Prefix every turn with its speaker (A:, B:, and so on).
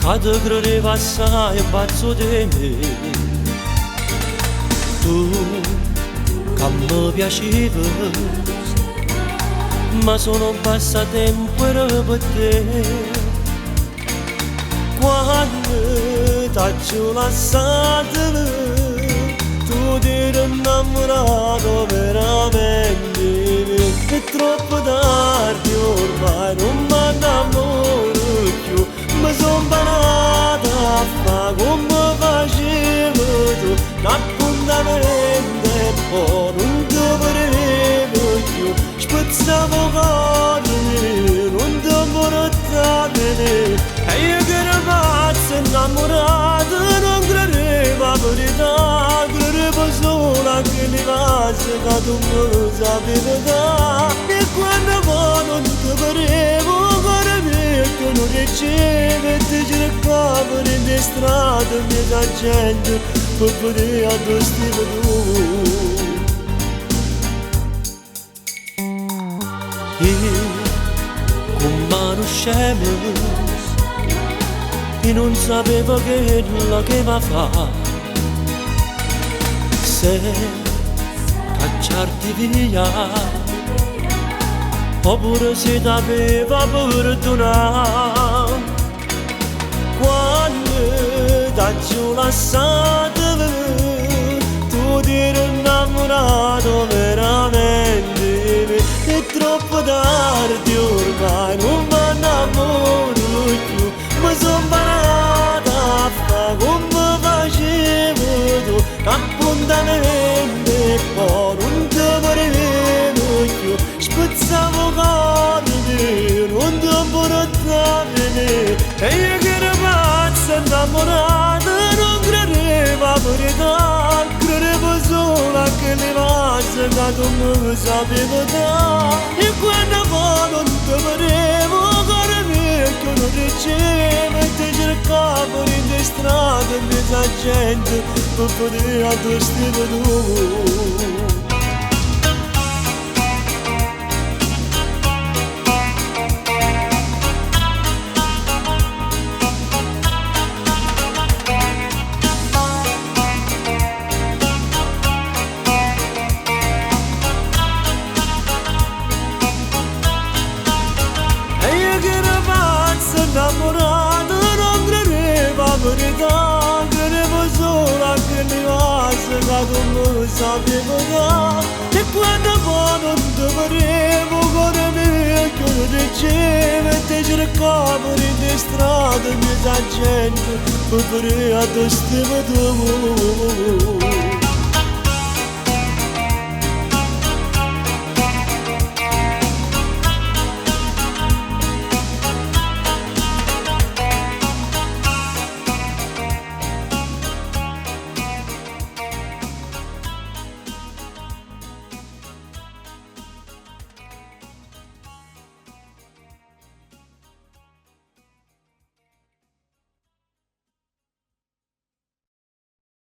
A: Cade credeva assai un pazzo di me. Tu che mi piaceva, ma sono un passatempo per te. Quando t'ho lasciato, tu ti eri innamorato veramente. È troppo tardi ormai, non mi innamoro più. Mi son imparata a fare come facevo tu. L'appuntamento e poi non ti volevo più. Spezzavo cose, non ti portare. E io che ero pazzo innamorato, non credevo a verità. Credevo solo a quelle cose che tu mi sapevi dare. E quando poi non ti volevo, che non riceve, ti cercavo nelle strade, mezza gente, per vedere a dove stiamo tu. Io, con mano scema, e non sapevo che lo che va fa. Se cacciarti via, oppure se t'aveva perdonato. Quando t'ho lasciato, tu ti eri innamorato veramente. È troppo tardi ormai, non mi innamoro più. Mi son imparata a fare come facevo tu. L'appuntamento e poi non ti volevo più. Spezzavo corde, non ti portare. E io che ero pazzo innamorato, non credevo a verità. Credevo solo a quelle cose che tu mi sapevi dare. E quando poi non ti volevo, cuore mio che non ricevo, e ti cercavo nelle strade, mezza gente, per vedere a dove stiamo tu. Innamorato, non credevo a verità. Credevo solo a quelle cose che tu mi sapevi dare. E quando poi non ti volevo, cuore mio che non ricevo, e ti cercavo nelle strade, mezza gente, per vedere a dove stiamo tu.